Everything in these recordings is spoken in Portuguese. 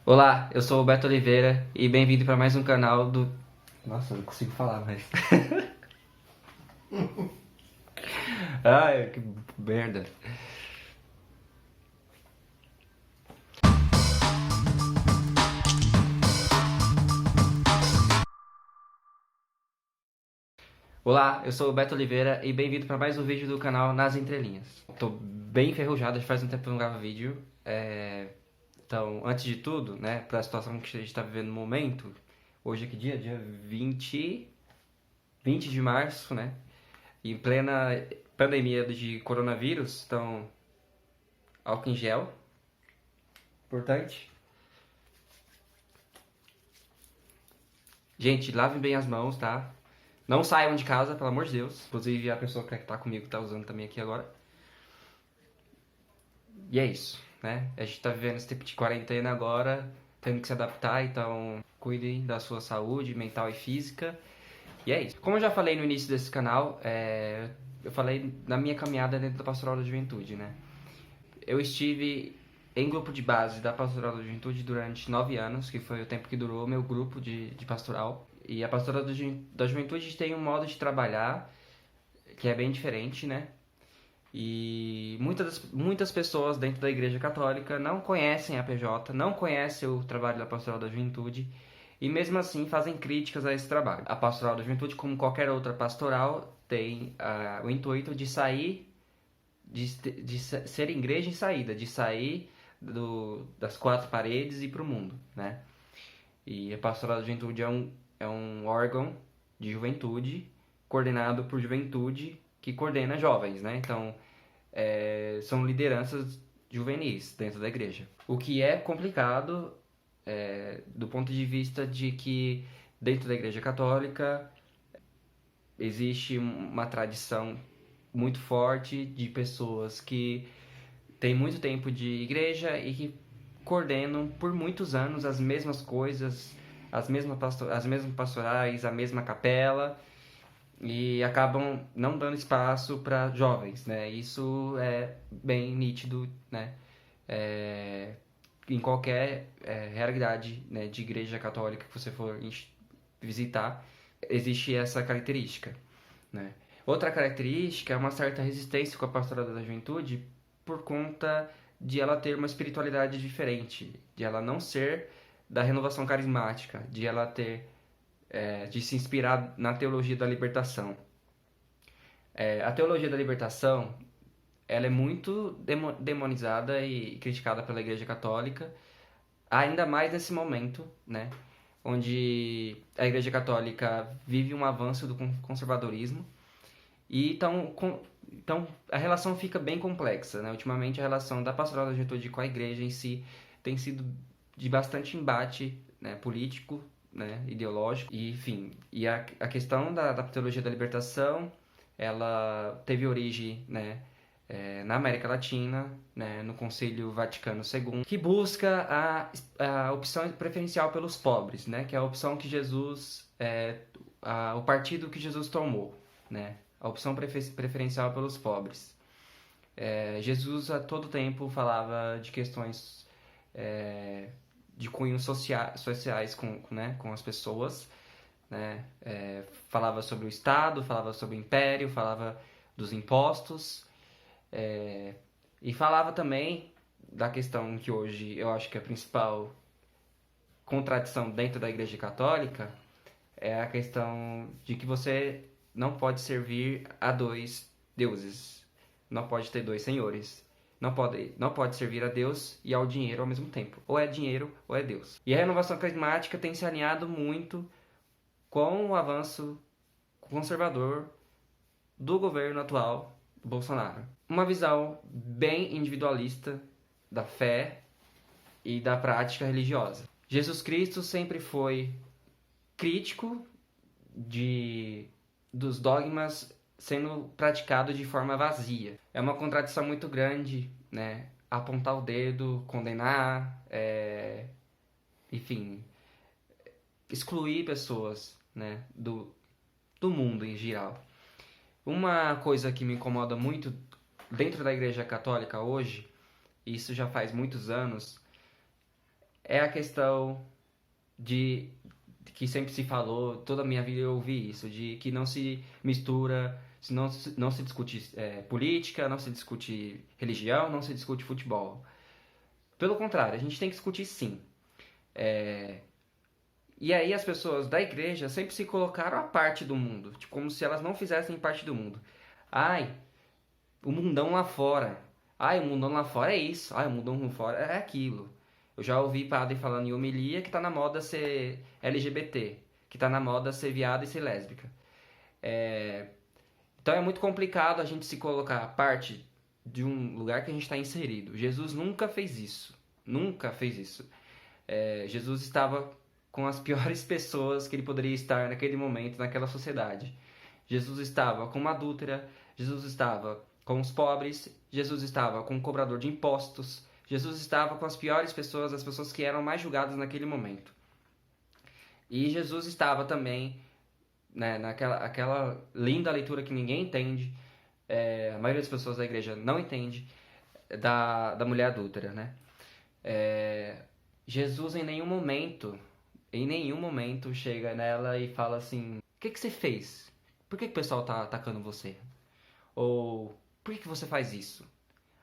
Olá, eu sou o Beto Oliveira e bem-vindo para mais um canal do... Nossa, eu não consigo falar mais. Ai, que merda. Olá, eu sou o Beto Oliveira e bem-vindo para mais um vídeo do canal Nas Entrelinhas. Tô bem enferrujado, já faz um tempo que eu não gravo vídeo. Então, antes de tudo, né, para a situação que a gente tá vivendo no momento, hoje é que dia? Dia 20 de março, né? Em plena pandemia de coronavírus, então, álcool em gel, importante. Gente, lavem bem as mãos, tá? Não saiam de casa, pelo amor de Deus. Inclusive, a pessoa que tá comigo tá usando também aqui agora. E é isso, né? A gente tá vivendo esse tipo de quarentena agora, tendo que se adaptar, então cuidem da sua saúde mental e física. E é isso. Como eu já falei no início desse canal, eu falei na minha caminhada dentro da Pastoral da Juventude, né? Eu estive em grupo de base da Pastoral da Juventude durante 9 anos, que foi o tempo que durou o meu grupo de pastoral. E a Pastoral da Juventude tem um modo de trabalhar que é bem diferente, né? E muitas pessoas dentro da Igreja Católica não conhecem a PJ, não conhecem o trabalho da Pastoral da Juventude e mesmo assim fazem críticas a esse trabalho. A Pastoral da Juventude, como qualquer outra pastoral, tem o intuito de sair, de ser igreja em saída, de sair das quatro paredes e para o mundo, né? E a Pastoral da Juventude é um órgão de juventude coordenado por juventude que coordena jovens, né? Então, são lideranças juvenis dentro da igreja. O que é complicado do ponto de vista de que dentro da igreja católica existe uma tradição muito forte de pessoas que têm muito tempo de igreja e que coordenam por muitos anos as mesmas coisas, as mesmas pastorais, a mesma capela e acabam não dando espaço para jovens, né? Isso é bem nítido, né? Em qualquer realidade, né, de igreja católica que você for visitar, existe essa característica, né? Outra característica é uma certa resistência com a pastoral da juventude por conta de ela ter uma espiritualidade diferente, de ela não ser da renovação carismática, de ela ter de se inspirar na teologia da libertação. A teologia da libertação ela é muito demonizada e criticada pela Igreja Católica, ainda mais nesse momento, né, onde a Igreja Católica vive um avanço do conservadorismo e então a relação fica bem complexa, né? Ultimamente a relação da pastoral da juventude com a Igreja em si tem sido de bastante embate, né, político, né, ideológico, e enfim, e a questão da teologia da libertação, ela teve origem, né, na América Latina, né, no Concílio Vaticano II, que busca a opção preferencial pelos pobres, né, que é a opção que Jesus, o partido que Jesus tomou, né, a opção preferencial pelos pobres. Jesus a todo tempo falava de questões de cunhos sociais com as pessoas, né? Falava sobre o Estado, falava sobre o Império, falava dos impostos, e falava também da questão que hoje eu acho que é a principal contradição dentro da Igreja Católica, é a questão de que você não pode servir a dois deuses, não pode ter dois senhores. Não pode servir a Deus e ao dinheiro ao mesmo tempo. Ou é dinheiro ou é Deus. E a renovação carismática tem se alinhado muito com o avanço conservador do governo atual, Bolsonaro. Uma visão bem individualista da fé e da prática religiosa. Jesus Cristo sempre foi crítico dos dogmas sendo praticado de forma vazia. É uma contradição muito grande, né? Apontar o dedo, condenar, enfim, excluir pessoas, né? Do mundo em geral. Uma coisa que me incomoda muito dentro da Igreja Católica hoje, e isso já faz muitos anos, é a questão de que sempre se falou, toda a minha vida eu ouvi isso, de que não se mistura, não se discute política, não se discute religião, não se discute futebol. Pelo contrário, a gente tem que discutir sim. E aí as pessoas da igreja sempre se colocaram à parte do mundo, tipo, como se elas não fizessem parte do mundo. Ai, o mundão lá fora. Ai, o mundão lá fora é isso. Ai, o mundão lá fora é aquilo. Eu já ouvi padre falando em homilia que tá na moda ser LGBT, que tá na moda ser viado e ser lésbica. Então é muito complicado a gente se colocar à parte de um lugar que a gente está inserido. Jesus nunca fez isso. Nunca fez isso. Jesus estava com as piores pessoas que ele poderia estar naquele momento, naquela sociedade. Jesus estava com uma adúltera, Jesus estava com os pobres, Jesus estava com um cobrador de impostos, Jesus estava com as piores pessoas, as pessoas que eram mais julgadas naquele momento. E Jesus estava também, né, aquela linda leitura que ninguém entende, a maioria das pessoas da igreja não entende, da mulher adúltera, né? Jesus em nenhum momento chega nela e fala assim: o que você fez? Por que o pessoal tá atacando você? Ou por que você faz isso?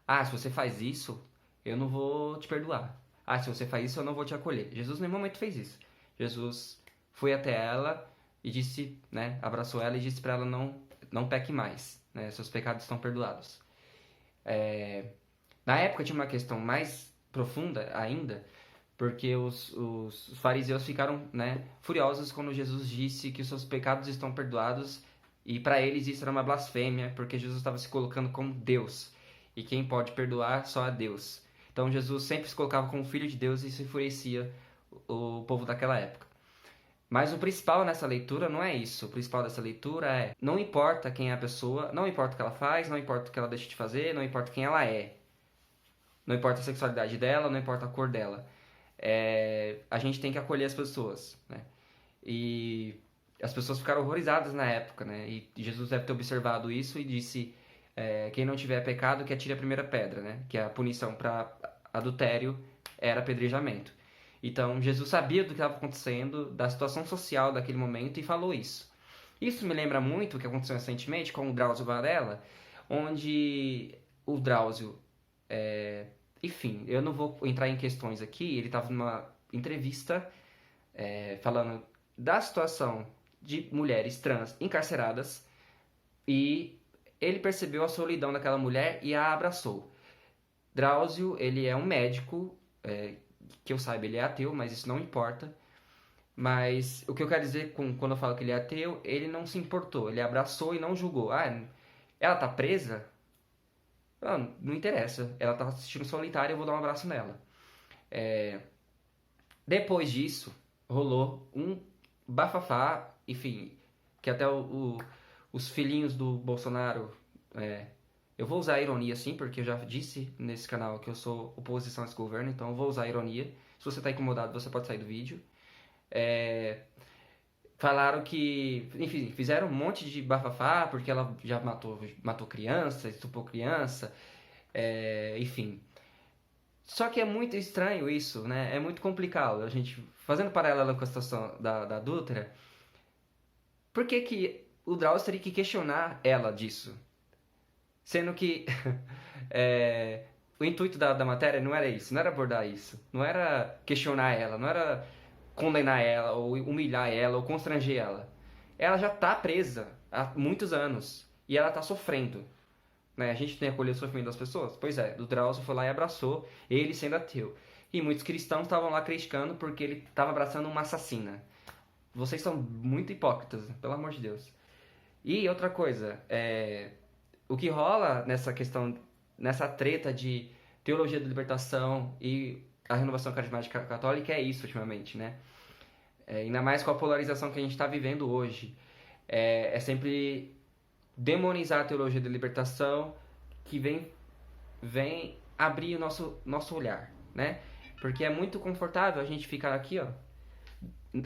Ah, se você faz isso, eu não vou te perdoar. Ah, se você faz isso, eu não vou te acolher. Jesus em nenhum momento fez isso. Jesus foi até ela e disse, né, abraçou ela e disse para ela não peque mais, né, seus pecados estão perdoados. Na época tinha uma questão mais profunda ainda, porque os fariseus ficaram, né, furiosos quando Jesus disse que os seus pecados estão perdoados, e para eles isso era uma blasfêmia, porque Jesus estava se colocando como Deus, e quem pode perdoar só é Deus. Então Jesus sempre se colocava como filho de Deus e se enfurecia o povo daquela época. Mas o principal nessa leitura não é isso. O principal dessa leitura é: não importa quem é a pessoa, não importa o que ela faz, não importa o que ela deixa de fazer, não importa quem ela é. Não importa a sexualidade dela, não importa a cor dela. A gente tem que acolher as pessoas, né? E as pessoas ficaram horrorizadas na época, né? E Jesus deve ter observado isso e disse: quem não tiver pecado, que atire a primeira pedra, né? Que a punição para adultério era apedrejamento. Então, Jesus sabia do que estava acontecendo, da situação social daquele momento, e falou isso. Isso me lembra muito o que aconteceu recentemente com o Drauzio Varela, onde o Drauzio... enfim, eu não vou entrar em questões aqui, ele estava numa entrevista falando da situação de mulheres trans encarceradas, e ele percebeu a solidão daquela mulher e a abraçou. Drauzio, ele é um médico... que eu saiba, ele é ateu, mas isso não importa. Mas o que eu quero dizer quando eu falo que ele é ateu, ele não se importou, ele abraçou e não julgou. Ah, ela tá presa? Não interessa, ela tá assistindo Solitária, eu vou dar um abraço nela. Depois disso, rolou um bafafá, enfim, que até os filhinhos do Bolsonaro... eu vou usar a ironia sim, porque eu já disse nesse canal que eu sou oposição a esse governo, então eu vou usar a ironia. Se você está incomodado, você pode sair do vídeo. Falaram que, enfim, fizeram um monte de bafafá, porque ela já matou criança, estuprou criança, enfim. Só que é muito estranho isso, né? É muito complicado. A gente, fazendo paralelo com a situação da adúltera, por que o Drauzio teria que questionar ela disso? Sendo que o intuito da matéria não era isso, não era abordar isso, não era questionar ela, não era condenar ela, ou humilhar ela, ou constranger ela. Ela já está presa há muitos anos e ela está sofrendo. Né? A gente tem que acolher o sofrimento das pessoas? Pois é, o Drauzio foi lá e abraçou, ele sendo ateu. E muitos cristãos estavam lá criticando porque ele estava abraçando uma assassina. Vocês são muito hipócritas, pelo amor de Deus. E outra coisa, o que rola nessa questão, nessa treta de teologia da libertação e a renovação carismática católica é isso ultimamente, né? Ainda mais com a polarização que a gente está vivendo hoje. É sempre demonizar a teologia da libertação que vem abrir o nosso olhar, né? Porque é muito confortável a gente ficar aqui, ó,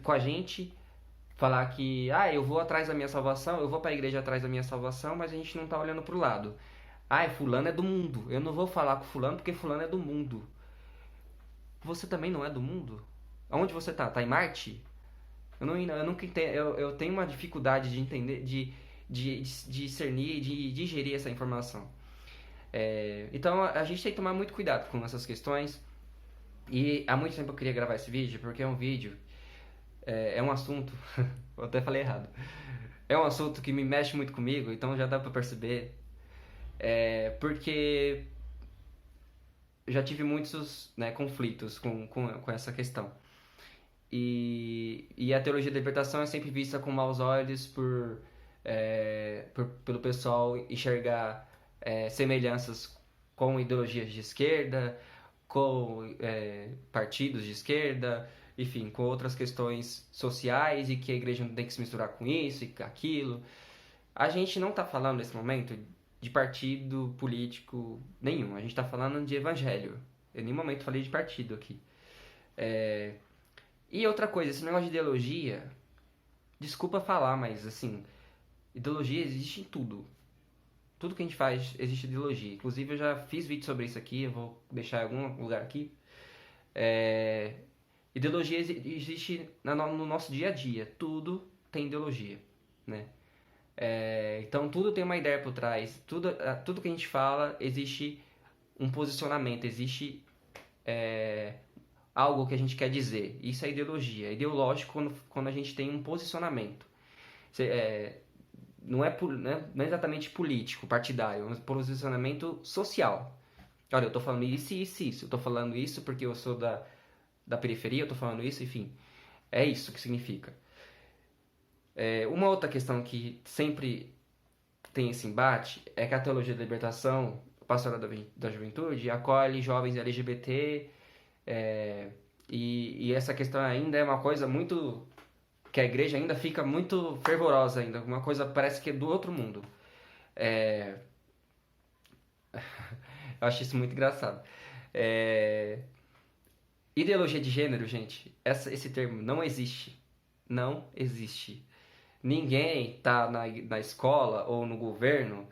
com a gente, falar que, eu vou atrás da minha salvação, eu vou para a igreja atrás da minha salvação, mas a gente não tá olhando pro lado. Fulano é do mundo, eu não vou falar com fulano porque fulano é do mundo. você também não é do mundo? Aonde você tá? Tá em Marte? Eu nunca entendo, eu tenho uma dificuldade de entender, de discernir, de digerir essa informação. Então a gente tem que tomar muito cuidado com essas questões. E há muito tempo eu queria gravar esse vídeo, porque é um vídeo, é um assunto, eu até falei errado, é um assunto que me mexe muito comigo, então já dá pra perceber, porque já tive muitos, né, conflitos com essa questão. E a teologia da libertação é sempre vista com maus olhos pelo pessoal enxergar semelhanças com ideologias de esquerda, com partidos de esquerda, enfim, com outras questões sociais e que a igreja não tem que se misturar com isso e com aquilo. A gente não está falando nesse momento de partido político nenhum, a gente está falando de evangelho. Eu em nenhum momento falei de partido aqui. E outra coisa, esse negócio de ideologia, desculpa falar, mas assim, ideologia existe em tudo. Tudo que a gente faz existe ideologia. Inclusive eu já fiz vídeo sobre isso aqui, eu vou deixar em algum lugar aqui. Ideologia existe no nosso dia a dia. Tudo tem ideologia, né? Então tudo tem uma ideia por trás. Tudo que a gente fala existe um posicionamento, existe algo que a gente quer dizer. Isso é ideologia. É ideológico quando a gente tem um posicionamento. Não é exatamente político, partidário, é um posicionamento social. Olha, eu tô falando isso, isso, isso. Eu tô falando isso porque eu sou da periferia, eu tô falando isso, enfim. É isso que significa. Uma outra questão que sempre tem esse embate é que a teologia da libertação, pastoral da juventude, acolhe jovens LGBT, e essa questão ainda é uma coisa muito... que a igreja ainda fica muito fervorosa ainda, uma coisa parece que é do outro mundo. Eu acho isso muito engraçado. Ideologia de gênero, gente, esse termo não existe. Não existe. Ninguém tá na escola ou no governo,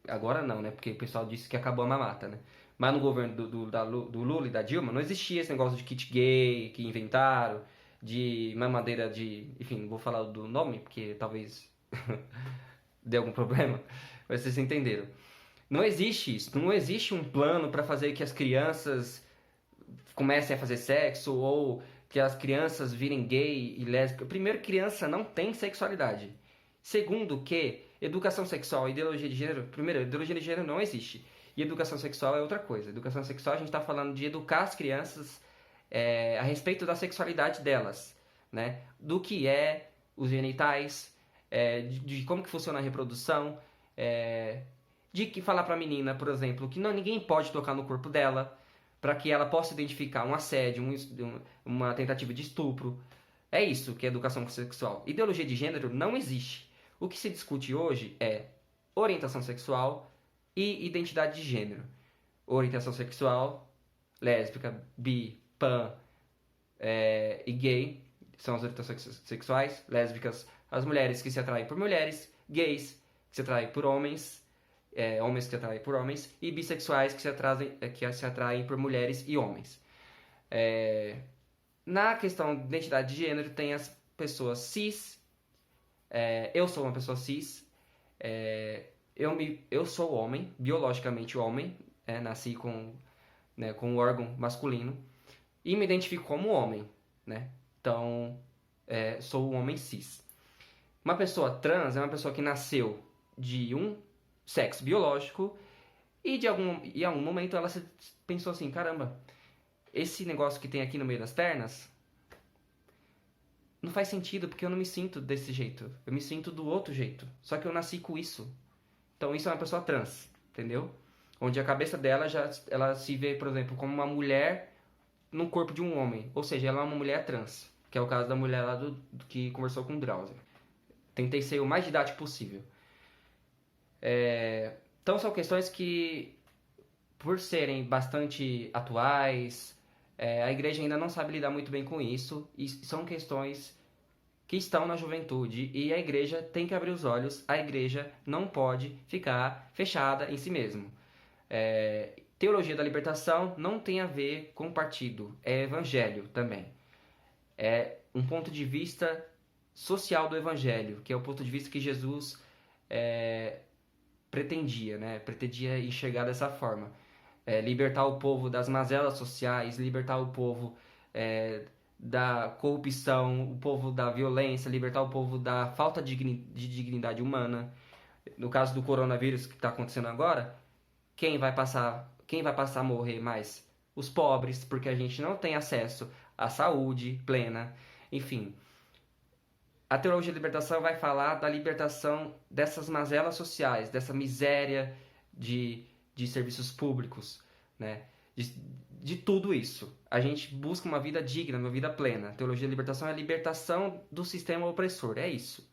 agora não, né? Porque o pessoal disse que acabou a mamata, né? Mas no governo do Lula e da Dilma não existia esse negócio de kit gay que inventaram, de mamadeira de... Enfim, não vou falar do nome, porque talvez dê algum problema, mas vocês entenderam. Não existe isso, não existe um plano para fazer que as crianças comecem a fazer sexo ou que as crianças virem gay e lésbica. Primeiro, criança não tem sexualidade. Segundo, que educação sexual e ideologia de gênero... Primeiro, ideologia de gênero não existe. E educação sexual é outra coisa. Educação sexual a gente está falando de educar as crianças a respeito da sexualidade delas, né? Do que é os genitais, de como que funciona a reprodução, de que falar para a menina, por exemplo, que ninguém pode tocar no corpo dela, para que ela possa identificar um assédio, uma tentativa de estupro. É isso que é educação sexual. Ideologia de gênero não existe. O que se discute hoje é orientação sexual e identidade de gênero. Orientação sexual, lésbica, bi, pan e gay são as orientações sexuais. Lésbicas, as mulheres que se atraem por mulheres. Gays, que se atraem por homens. Homens que se atraem por homens. E bissexuais, que se atraem por mulheres e homens. Na questão de identidade de gênero, tem as pessoas cis. Eu sou uma pessoa cis. Eu sou homem, biologicamente homem. Nasci com um órgão masculino. E me identifico como homem, né? Então, sou um homem cis. Uma pessoa trans é uma pessoa que nasceu de um sexo biológico e em algum momento ela pensou assim, caramba, esse negócio que tem aqui no meio das pernas não faz sentido porque eu não me sinto desse jeito. Eu me sinto do outro jeito. Só que eu nasci com isso. Então isso é uma pessoa trans, entendeu? Onde a cabeça dela ela se vê, por exemplo, como uma mulher no corpo de um homem. Ou seja, ela é uma mulher trans. Que é o caso da mulher lá que conversou com o Drauzio. Tentei ser o mais didático possível. Então são questões que, por serem bastante atuais, a igreja ainda não sabe lidar muito bem com isso. E são questões que estão na juventude. E a igreja tem que abrir os olhos. A igreja não pode ficar fechada em si mesma. Teologia da libertação não tem a ver com partido, é evangelho também. É um ponto de vista social do evangelho, que é o ponto de vista que Jesus pretendia, né? Pretendia enxergar dessa forma. Libertar o povo das mazelas sociais, libertar o povo da corrupção, o povo da violência, libertar o povo da falta de dignidade humana. No caso do coronavírus que está acontecendo agora, quem vai passar a morrer mais? Os pobres, porque a gente não tem acesso à saúde plena. Enfim, a teologia da libertação vai falar da libertação dessas mazelas sociais, dessa miséria de serviços públicos, né? De tudo isso. A gente busca uma vida digna, uma vida plena. A teologia da libertação é a libertação do sistema opressor, é isso.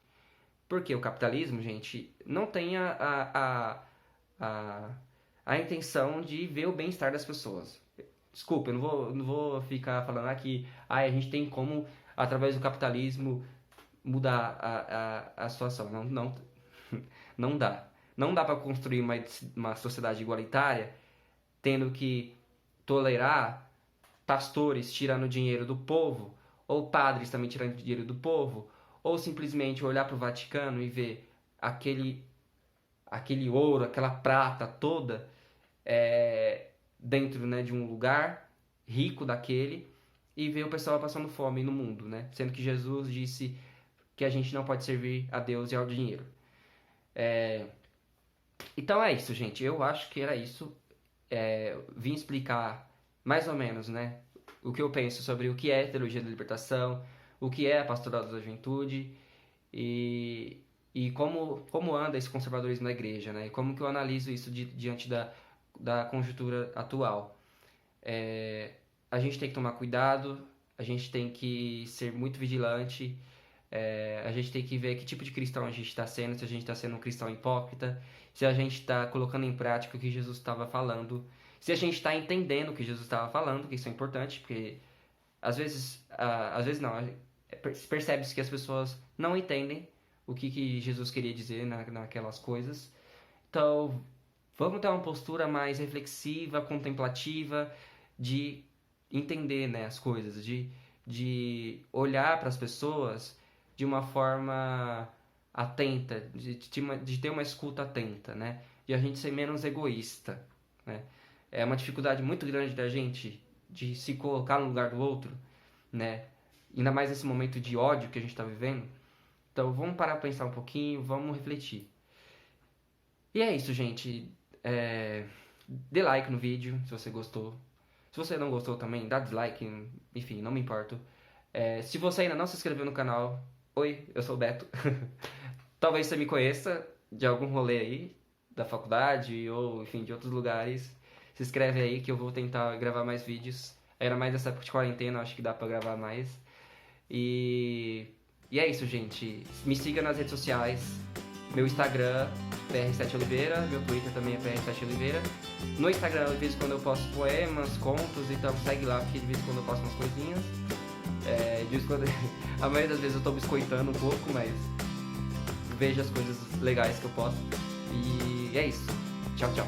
Porque o capitalismo, gente, não tem a intenção de ver o bem-estar das pessoas. Desculpa, eu não vou ficar falando aqui, a gente tem como, através do capitalismo, mudar a situação. Não dá. Não dá para construir uma sociedade igualitária tendo que tolerar pastores tirando dinheiro do povo, ou padres também tirando dinheiro do povo, ou simplesmente olhar para o Vaticano e ver aquele ouro, aquela prata toda dentro, né, de um lugar rico daquele, e ver o pessoal passando fome no mundo, né? Sendo que Jesus disse que a gente não pode servir a Deus e ao dinheiro. Então é isso, gente. Eu acho que era isso. Vim explicar mais ou menos, né, o que eu penso sobre o que é teologia da libertação, o que é a pastoral da juventude e como anda esse conservadorismo na igreja, né? E como que eu analiso isso diante da conjuntura atual. A gente tem que tomar cuidado, a gente tem que ser muito vigilante, a gente tem que ver que tipo de cristão a gente está sendo, se a gente está sendo um cristão hipócrita, se a gente está colocando em prática o que Jesus estava falando, se a gente está entendendo o que Jesus estava falando, que isso é importante, porque às vezes não, percebe-se que as pessoas não entendem o que Jesus queria dizer naquelas coisas. Então, vamos ter uma postura mais reflexiva, contemplativa, de entender, né, as coisas, de olhar para as pessoas de uma forma atenta, de ter uma escuta atenta, né? De a gente ser menos egoísta, né? É uma dificuldade muito grande da gente de se colocar no lugar do outro, né? Ainda mais nesse momento de ódio que a gente está vivendo. Então vamos parar para pensar um pouquinho, vamos refletir. E é isso, gente. Dê like no vídeo se você gostou. Se você não gostou também, dá dislike, enfim, não me importo. Se você ainda não se inscreveu no canal, oi, eu sou o Beto. Talvez você me conheça de algum rolê aí, da faculdade ou, enfim, de outros lugares. Se inscreve aí que eu vou tentar gravar mais vídeos. Era mais essa época de quarentena, acho que dá pra gravar mais. E é isso, gente. Me siga nas redes sociais. Meu Instagram, PR7Oliveira. Meu Twitter também é PR7Oliveira. No Instagram, de vez em quando eu posto poemas, contos, então segue lá, porque de vez em quando eu posto umas coisinhas. De vez em quando, a maioria das vezes eu tô biscoitando um pouco, mas veja as coisas legais que eu posto. E é isso. Tchau, tchau.